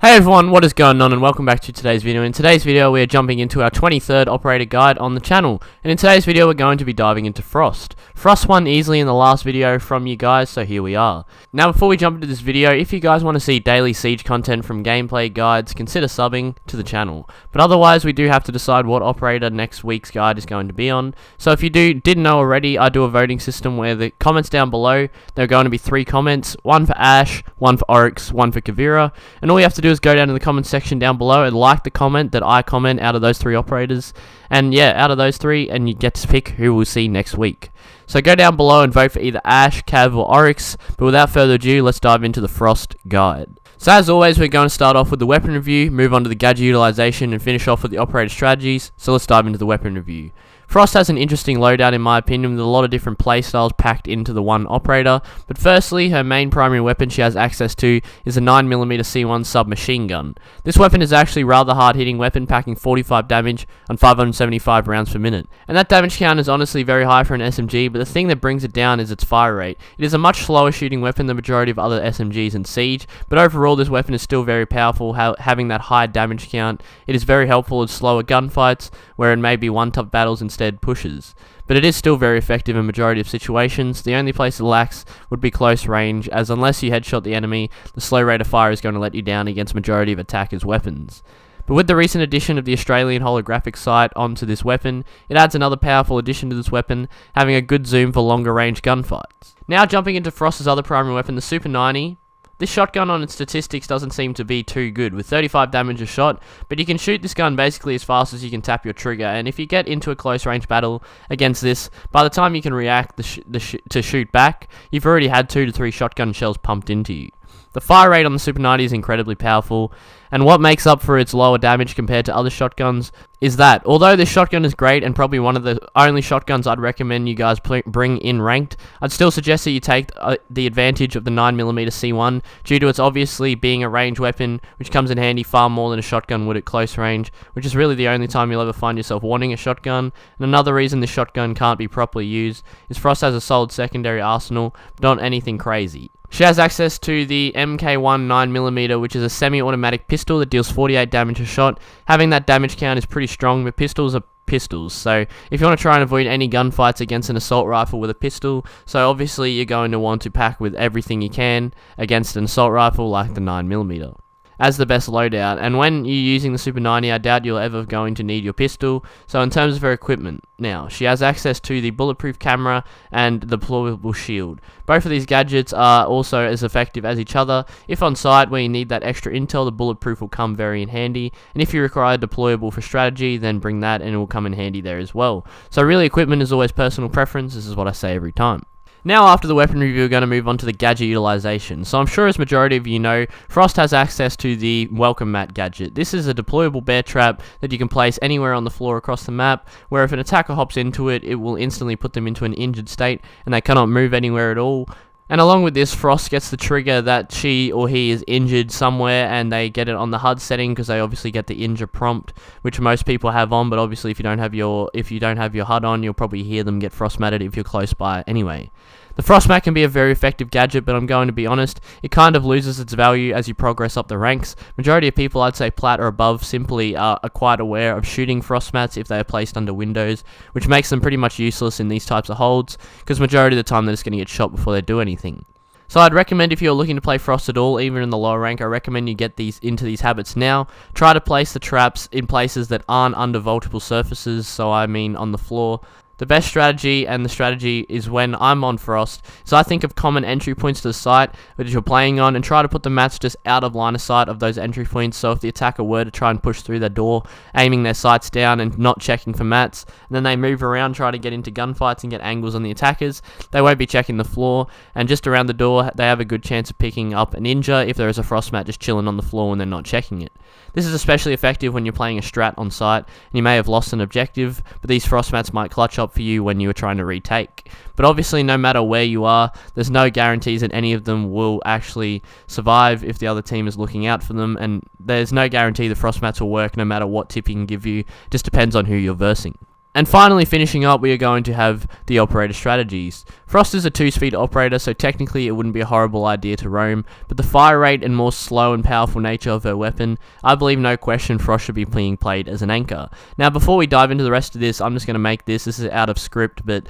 Hey everyone, what is going on and welcome back to today's video. In today's video we are jumping into our 23rd operator guide on the channel, and in today's video we're going to be diving into Frost. Frost won easily in the last video from you guys, so here we are. Now before we jump into this video, if you guys want to see daily Siege content from gameplay guides, consider subbing to the channel. But otherwise we do have to decide what operator next week's guide is going to be on. So if you didn't know already, I do a voting system where the comments down below, there are going to be 3 comments, one for Ashe, one for Oryx, one for Kavira, and all you have to do is go down to the comment section down below and like the comment that I comment out of those 3 operators, and yeah, out of those 3, and you get to pick who we'll see next week. So go down below and vote for either Ashe, Cav or Oryx, but without further ado, let's dive into the Frost guide. So as always, we're going to start off with the weapon review, move on to the gadget utilization, and finish off with the operator strategies. So let's dive into the weapon review. Frost has an interesting loadout in my opinion, with a lot of different playstyles packed into the one operator, but firstly, her main primary weapon she has access to is a 9mm C1 submachine gun. This weapon is actually a rather hard hitting weapon, packing 45 damage on 575 rounds per minute, and that damage count is honestly very high for an SMG, but the thing that brings it down is its fire rate. It is a much slower shooting weapon than the majority of other SMGs in Siege, but overall this weapon is still very powerful, having that high damage count. It is very helpful in slower gunfights, where it may be one-top battles instead pushes. But it is still very effective in majority of situations. The only place it lacks would be close range, as unless you headshot the enemy, the slow rate of fire is going to let you down against majority of attackers' weapons. But with the recent addition of the Australian holographic sight onto this weapon, it adds another powerful addition to this weapon, having a good zoom for longer range gunfights. Now jumping into Frost's other primary weapon, the Super 90. This shotgun on its statistics doesn't seem to be too good, with 35 damage a shot, but you can shoot this gun basically as fast as you can tap your trigger, and if you get into a close range battle against this, by the time you can react to shoot back, you've already had 2 to 3 shotgun shells pumped into you. The fire rate on the Super 90 is incredibly powerful, and what makes up for its lower damage compared to other shotguns is that, although this shotgun is great and probably one of the only shotguns I'd recommend you guys bring in ranked, I'd still suggest that you take the advantage of the 9mm C1 due to its obviously being a range weapon, which comes in handy far more than a shotgun would at close range, which is really the only time you'll ever find yourself wanting a shotgun. And another reason this shotgun can't be properly used is Frost has a solid secondary arsenal, but not anything crazy. She has access to the MK1 9mm, which is a semi-automatic pistol that deals 48 damage a shot. Having that damage count is pretty strong, but pistols are pistols, so if you want to try and avoid any gunfights against an assault rifle with a pistol, so obviously you're going to want to pack with everything you can against an assault rifle like the 9mm. As the best loadout, and when you're using the Super 90, I doubt you're ever going to need your pistol. So in terms of her equipment, now, she has access to the bulletproof camera and the deployable shield. Both of these gadgets are also as effective as each other. If on site where you need that extra intel, the bulletproof will come very in handy, and if you require deployable for strategy, then bring that and it will come in handy there as well. So really, equipment is always personal preference. This is what I say every time. Now after the weapon review, we're going to move on to the gadget utilization. So I'm sure as majority of you know, Frost has access to the Welcome Mat gadget. This is a deployable bear trap that you can place anywhere on the floor across the map, where if an attacker hops into it, it will instantly put them into an injured state and they cannot move anywhere at all. And along with this, Frost gets the trigger that she or he is injured somewhere, and they get it on the HUD setting because they obviously get the injure prompt, which most people have on. But obviously, if you don't have your HUD on, you'll probably hear them get frost matted if you're close by anyway. The Frost Mat can be a very effective gadget, but I'm going to be honest, it kind of loses its value as you progress up the ranks. Majority of people, I'd say plat or above, simply are quite aware of shooting Frost Mats if they are placed under windows, which makes them pretty much useless in these types of holds, because majority of the time they're just going to get shot before they do anything. So I'd recommend if you're looking to play Frost at all, even in the lower rank, I recommend you get into these habits now. Try to place the traps in places that aren't under vaultable surfaces, so I mean on the floor. The best strategy, and the strategy is when I'm on Frost, so I think of common entry points to the site that you're playing on and try to put the mats just out of line of sight of those entry points, so if the attacker were to try and push through their door, aiming their sights down and not checking for mats, and then they move around, try to get into gunfights and get angles on the attackers, they won't be checking the floor, and just around the door they have a good chance of picking up an ninja if there is a Frost Mat just chilling on the floor and they're not checking it. This is especially effective when you're playing a strat on site and you may have lost an objective, but these Frost Mats might clutch up for you when you are trying to retake. But obviously, no matter where you are, there's no guarantees that any of them will actually survive if the other team is looking out for them, and there's no guarantee the Frost Mats will work no matter what tip you can give you. It just depends on who you're versing. And finally, finishing up, we are going to have the operator strategies. Frost is a 2-speed operator, so technically it wouldn't be a horrible idea to roam, but the fire rate and more slow and powerful nature of her weapon, I believe no question Frost should be being played as an anchor. Now, before we dive into the rest of this, I'm just going to make this is out of script, but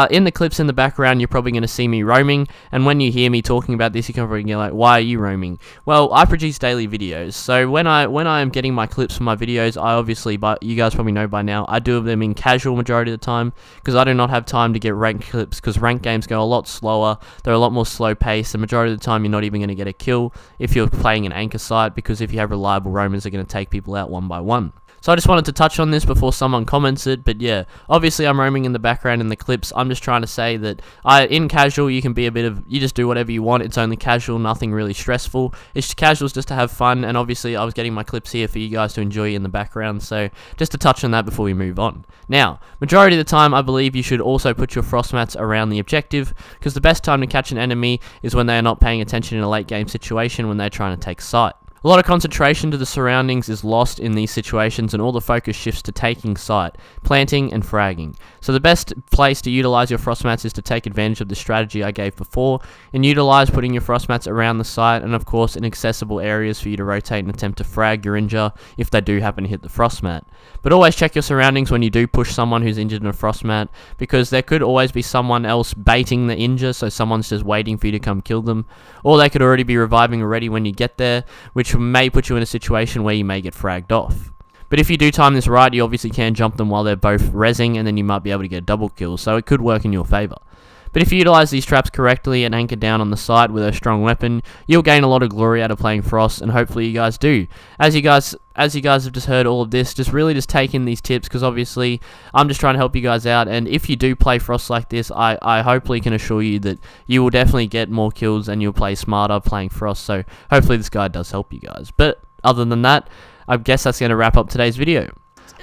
in the clips in the background, you're probably going to see me roaming, and when you hear me talking about this, you can probably get like, why are you roaming? Well, I produce daily videos, so when I am getting my clips for my videos, I obviously, but you guys probably know by now, I do them in casual majority of the time, because I do not have time to get ranked clips, because ranked games go a lot slower, they're a lot more slow paced, the majority of the time you're not even going to get a kill if you're playing an anchor site, because if you have reliable roamers, they're going to take people out one by one. So I just wanted to touch on this before someone comments it, but yeah, obviously I'm roaming in the background in the clips. I'm just trying to say that in casual, you can be you just do whatever you want. It's only casual, nothing really stressful. It's casuals just to have fun, and obviously I was getting my clips here for you guys to enjoy in the background, so just to touch on that before we move on. Now, majority of the time, I believe you should also put your frost mats around the objective, because the best time to catch an enemy is when they are not paying attention in a late game situation when they're trying to take sight. A lot of concentration to the surroundings is lost in these situations, and all the focus shifts to taking sight, planting and fragging. So the best place to utilize your frost mats is to take advantage of the strategy I gave before, and utilize putting your frost mats around the site, and of course in accessible areas for you to rotate and attempt to frag your injure if they do happen to hit the frost mat. But always check your surroundings when you do push someone who's injured in a frost mat, because there could always be someone else baiting the injure, so someone's just waiting for you to come kill them, or they could already be reviving already when you get there, which may put you in a situation where you may get fragged off. But if you do time this right, you obviously can jump them while they're both rezzing, and then you might be able to get a double kill, so it could work in your favour. But if you utilize these traps correctly and anchor down on the site with a strong weapon, you'll gain a lot of glory out of playing Frost, and hopefully you guys do. As you guys have just heard all of this, just take in these tips, because obviously I'm just trying to help you guys out, and if you do play Frost like this, I hopefully can assure you that you will definitely get more kills and you'll play smarter playing Frost, so hopefully this guide does help you guys. But other than that, I guess that's going to wrap up today's video.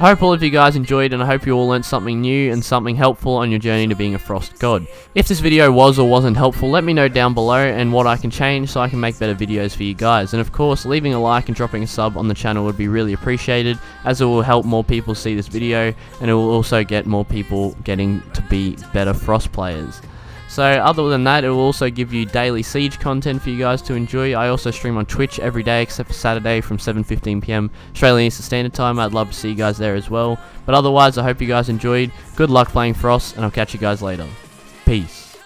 I hope all of you guys enjoyed, and I hope you all learned something new and something helpful on your journey to being a Frost God. If this video was or wasn't helpful, let me know down below and what I can change so I can make better videos for you guys. And of course, leaving a like and dropping a sub on the channel would be really appreciated, as it will help more people see this video, and it will also get more people getting to be better Frost players. So other than that, it will also give you daily Siege content for you guys to enjoy. I also stream on Twitch every day except for Saturday from 7:15 PM Australian Eastern Standard Time. I'd love to see you guys there as well. But otherwise, I hope you guys enjoyed. Good luck playing Frost, and I'll catch you guys later. Peace.